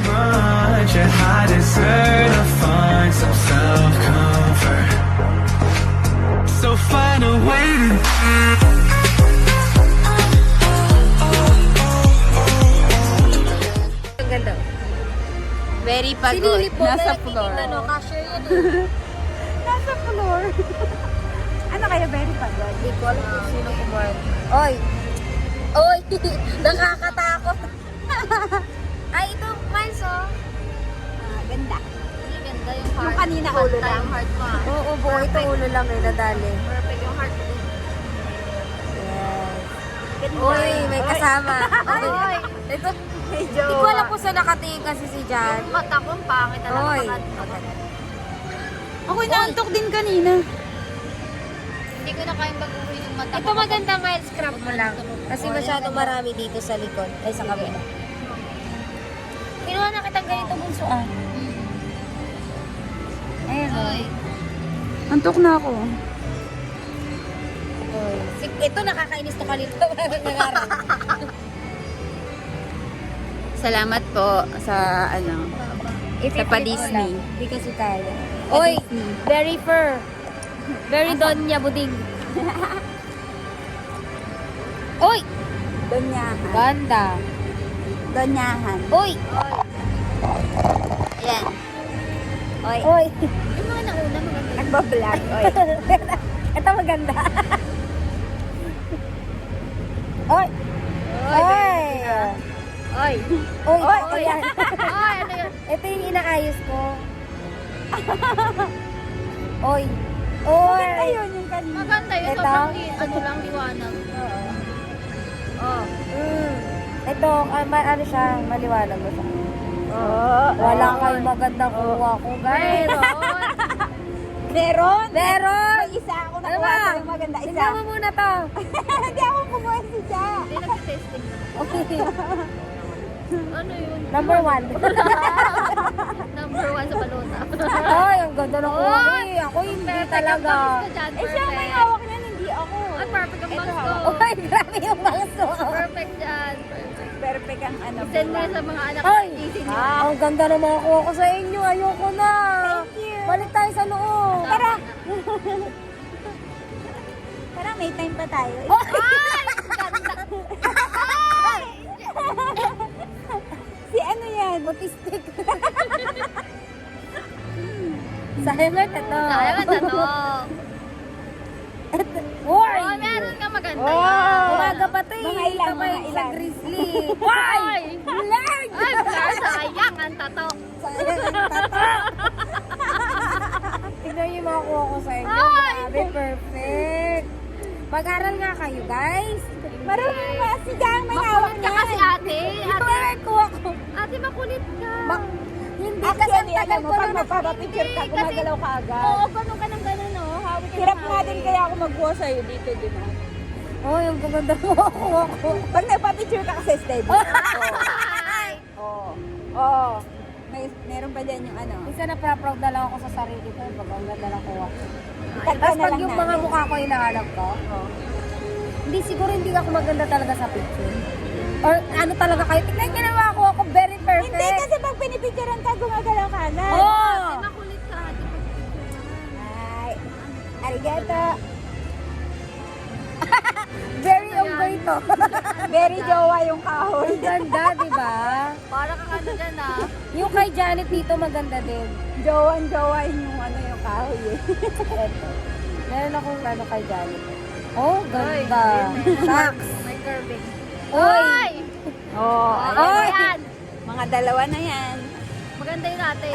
much, and I deserve to find some self-comfort. So find a way to Ang ganda. Very pagod. Nasa floor. Ano, cashier yan. Nasa floor. Ano kaya very pagod? Hindi ko alam kung sino kumain. Oy! Oy! Nakakatakot. Ay, ito, Miles, oh. Ganda. Hindi ganda yung heart. Yung kanina ulo Pantay lang. yung heart mo. Oo, buo. Ito ulo lang eh, nadali. Perfect yung heart mo. Yes. Ganda. Uy, may kasama. Oy! Ito, Medyo. hindi ko alam kung saan nakatingin kasi si Jan. Yung mata ko, pangit talaga. Oy. Ako inaantok din kanina. Hindi ko na kayang baguhin yung mata Ito maganda, Miles. Scrap mo lang. Kasi masyadong marami dito sa likod. Ay, sa kabila. Kinuha na kitang ganito bunso ah. Ayan o. Oy. Antok na ako. Ito nakakainis to kanito. Nangarap. Salamat po sa ano. Sa pa-Disney. Hindi kasi kaya. Oy, very fur. Very Donya Buding. Oy! Donyahan. Ganda. Donyahan. Oy! Ayan. Oy. Oy! Yung mga nauna, maganda. Nagbablog. Oy. Ito maganda. Oy! Oy! Oy! Oy! Oy, Oy! ayan. Oy! Ano yun? Ito yung inaayos ko. Oy! Oy! Ayun yung kanina. Maganda yun. Ito? Sobrang ano lang, liwanag. Oh. Ito, ano siya, maliwanag mo siya. Oh, Wala kayong magandang kuha ko, guys. Meron? Meron! May isa ako Ano nakuha ba? sa yung maganda. Isa. Tingnan mo muna to. Hindi ako kumuha si Cha. Hindi nag-testing. Okay. Ano yun? Number 1. Number 1 sa balota. Ay, ang ganda ng kuha ko eh. Ako hindi Perfect. talaga. Ang bangis ko dyan. Eh siya may Perfect. hawak niyan, hindi ako. Ay, perfect ang Ito, bangs ko. hawak. Oy, grabe yung bangso. Perfect dyan. Perfect. Perfect ang ano. Send mo yan sa mga anak Ay! ko. Easy nyo. Ang ganda ng mga kuha ko sa inyo. Ayoko na. Thank you. Balik tayo sa loob. Tara. Parang may time pa tayo. Si ano yan? Autistic. Sa helmet, ito. Sayang ang tanong. Uy! Oh, meron ka maganda Oh! yan. Umaga pa ito eh. Mga ilan, Kamay mga sa ilan? grizzly. Ay! Lord! Ay, Flor, sayang ang tato. Sayang ang tata. Tignan niyo yung mga kuha ko sa inyo. Ay! Grabe, perfect. Mag-aral nga kayo, guys. Marunong ba si Jang may hawak Makulit ka niyan? kasi ate. Ito Ate, ay kuha ko. ate makulit ka. Hindi kasi ang Actually, tagal alam mo, ko pag na magpapapicture ka, Hindi, kasi- gumagalaw ka agad. Oo, ganun ka ng ganun, no? Hawak ka Hirap ng nga hawak. din kaya ako magkuha sa'yo dito din. Oh, yung gaganda mo kuha ko. Pag nagpapicture ka kasi steady. Ay! Oo. Oo. Meron pa dyan yung ano. Isa na proud na lang ako sa sarili ko. Pag ang ganda na kuha ko. Tagpa Tapos na pag lang yung namin. mga mukha ko hinahanap ko, hindi siguro hindi ako maganda talaga sa picture. Or ano talaga kayo, tignan niyo na mga kuha ko, very perfect. Hindi kasi pag pinipicturean ka, gumagalaw ka agad. Oh! Ate, makulit ka. Ate, Ay. Arigato. Very unggoy to. Very jowa yung kahoy. Ang ganda, di ba? para kang ano dyan, ah. Yung kay Janet dito maganda din. Jowa yung ano yung kahoy eh. Eto. Meron akong ano kay Janet. Oh, ganda. Ay, Saks. may curving. Oy! Ay! Oo. Ay! Yan! Mga dalawa na yan. Maganda yun ate.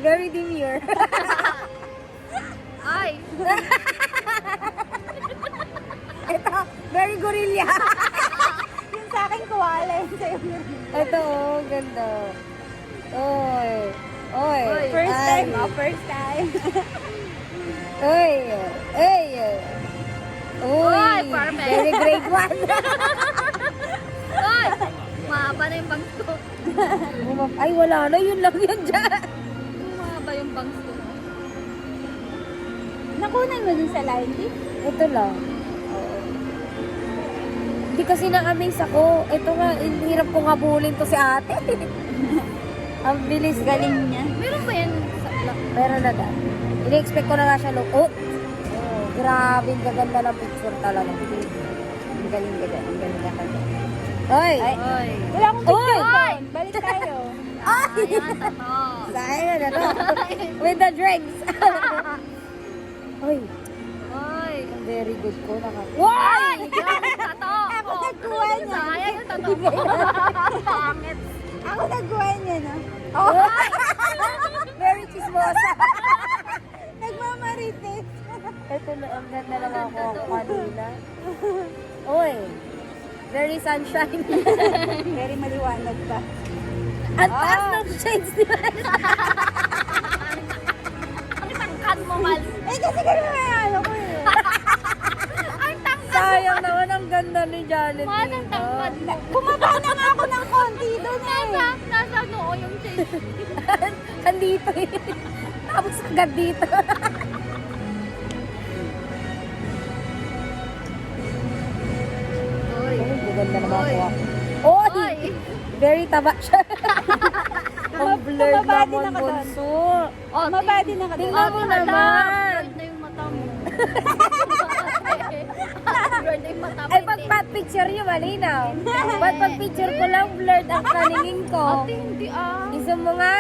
Very demure. Ay! Ito, very gorilla. Yung sa akin kuwala yun sa'yo. Ito, oh, ganda. Oy. Oy. Oy. First Ay. time, first time. Oy. Oy. Uy. Oy, perfect. Very grade 1. Ay! Mahaba na yung bangs ko. Ay, wala na. Yun lang yun dyan. Mahaba yung bangs ko. Nakunan mo dun sa line, di? Ito lang. Hindi kasi na-amaze ako. Ito nga, hirap kong habulin to si ate. Ang bilis. Galing niya. Meron ba yan sa vlog? Meron na da. Ini-expect ko na nga siya look. Oh, grabe, ang gaganda ng picture talaga. Ang galing. Ang galing ka kanya. Oy! Oy. Wala akong picture Oy! doon. Balik tayo. Ayan, tato. Sayang na to. With the drinks. Oy, Oy. ang very good ko. Oy! Grabe, tato. Ako nagkuha niya. Sayang yung tato mo. Pangit. Ako nagkuha niya, no? Very chismosa. Nagmamarites. Ito na, ang ganda lang ako kanina. Oy, very sunshine. Very maliwanag pa. Ang taas ng shades di ba? Ang tangkad mo, Mal. Eh, kasi ganun may ano ko eh. Ang tangkad. Sayang naman, ang ganda ni Janet. Mal, ang tangkad mo. Bumaba na nga ako ng konti doon eh. Nasa noo yung shade. Andito eh. Tapos agad dito. Oy. Ay, maganda naman Oy. ako. Oy! Oy. Very taba siya. Ang blurred Tumaba din naman, ako doon. bunso. Oh, Mabadi na ka doon. Tingnan mo naman. Blurred na yung mata mo. Blurred na yung mata mo. Ay, pag picture yun, malinaw. Pag picture ko lang, blurred ang kaningin ko. Ate, hindi ah. Isum mo nga.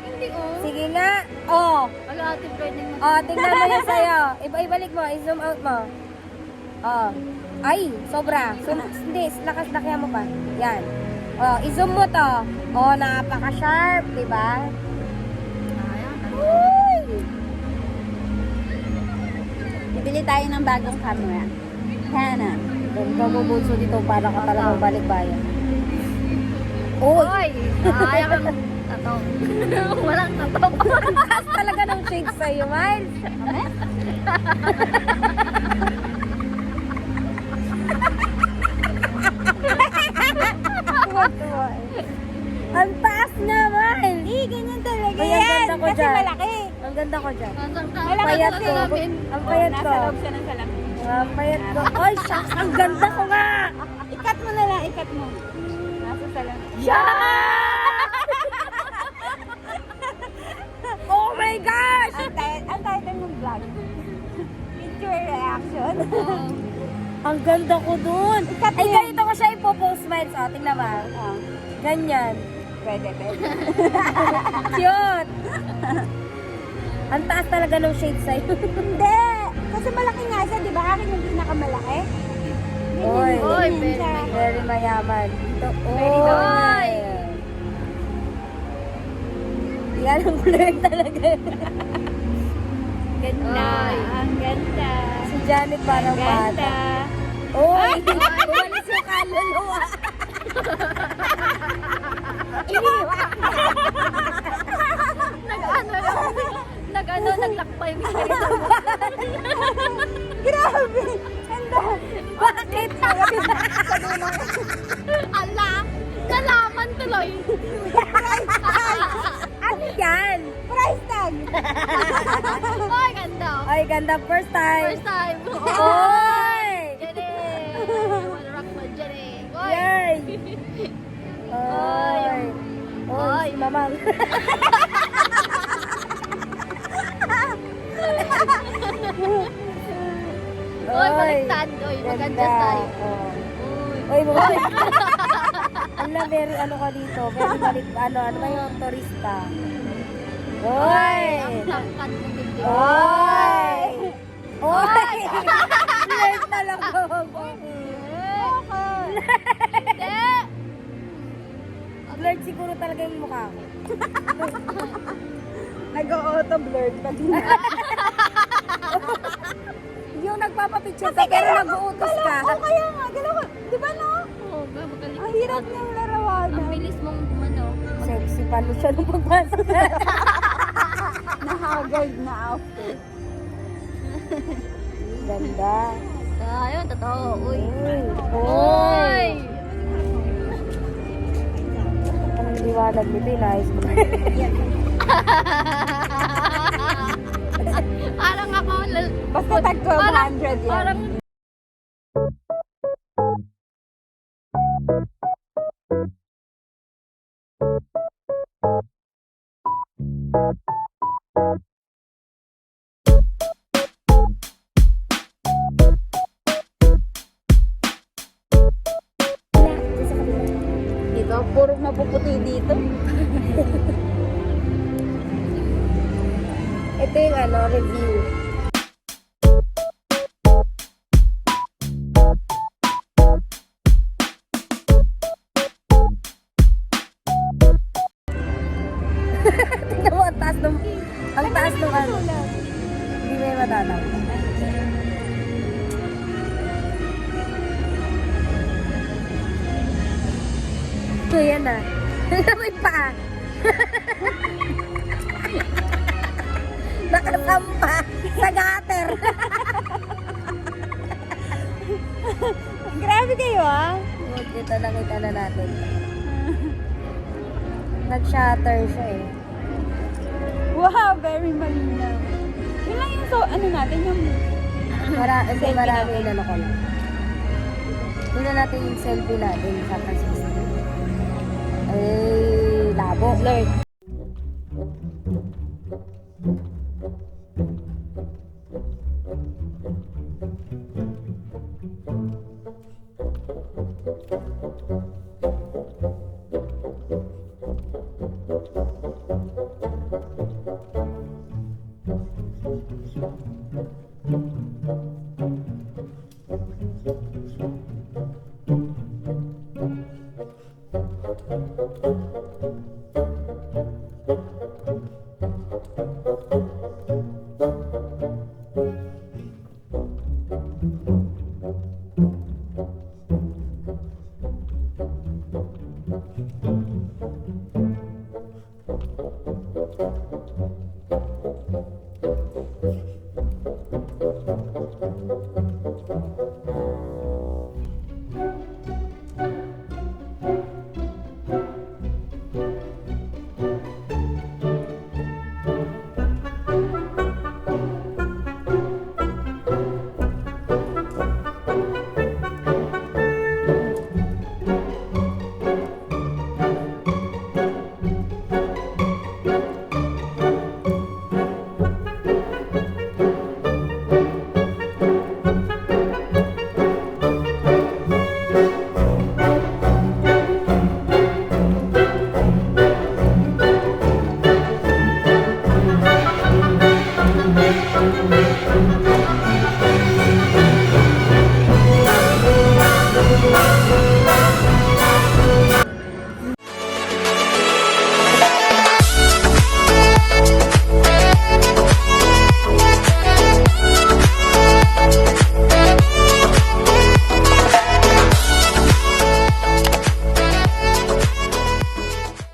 Hindi oh. Sige nga. Oh. Wala ate, blurred na yung mata. Oh, tingnan mo yan sa'yo. Ibalik mo. I-zoom out mo. Oh. Ay, sobra. Hindi, lakas-lakyan mo pa. Yan. Oh, i-zoom mo to. Oh, napaka-sharp, di ba? Ayan. Uy! Bibili tayo ng bagong camera. Canon. Ganda mo, bunso dito para ka talagang balikbayan. Uy! Oy! Sayang ang tato. Walang tato. Taas talaga ng shades sa'yo, Miles. Tuwa-tuwa eh. Ang taas nga, Miles. Eh, ganyan talaga Ay, ang yan. ganda ko Kasi dyan. malaki. Ang ganda ko dyan. Nasaan ka? Ang payat Nasa ko. salamin. Ang payat ko. Nasa loob siya ng salamin. Ang payat ko. Ay, shucks. Ang ganda ko nga. Ikat mo na lang, ikat mo. Nasa salamin. Oh my gosh! Ang title ng vlog. Picture reaction. Ang ganda ko dun. Ikat Ay, mo yan. ganito ko siya ipopost, Miles. O, tingnan mo. Ah, Ganyan. pwede. Cute! Ang taas talaga ng shade sa'yo. Hindi! Kasi malaki nga siya, di ba? Akin yung pinakamalaki. Oy. Oy, ganyan very siya. Very mayaman. Ito, Very oy! Yan ang blur talaga. Ganda. Oy. Ang ganda. Si Janet parang Ang ganda. bata. Oy! Umalis yung kaluluwa. naglakpa yung espiritu. Grabe! Ganda. Bakit? Ala! Nalaman tuloy. Ano yan? Price tag! Ay, ganda. Ay, ganda. First time. First time. Oy! Jenny! Wanna rock my Jenny. Oy! Yay! Oy! Oy, si Mamang. Oy, baliktad. Oy, mag-adjust tayo. Oy, Mamang. Ala, very ano ka dito. Very balik, ano ba yung turista? Oy! Ang tangkad mo dito. Oy! Oy! Flirt na lang ko. Hindi! Flirt siguro talaga yung mukha ko. Nag-auto blurred pag Yung nagpapapicture ka pero nag-uutos ka. Oo, kaya nga. Galaw. Di ba no? Oo, magaling. Ang hirap niyang larawanan. Ang bilis mong gumano. Sexy pa no siya nung pagpasok. Nahagard na outfit. Ganda. Ayun, totoo. Uy. Oy! Uy! Ang liwanag nito, inayos mo. Parang ako, Basta tag 1,200 yan. parang Dito, puro mapuputi dito. Ito yung ano, review. Tignan mo, ang taas ng ano. Hindi may matataw. So, yan na. May paa. Nakasampa sa gutter. Grabe kayo ah. Ito nakita na natin. Nag-shatter siya eh. Wow, very malinaw. Yun lang yung ano natin, yung Hindi Selfie marami natin. na ko lang. Tingnan natin yung selfie natin sa Christmas tree. Eh, labo. blurred.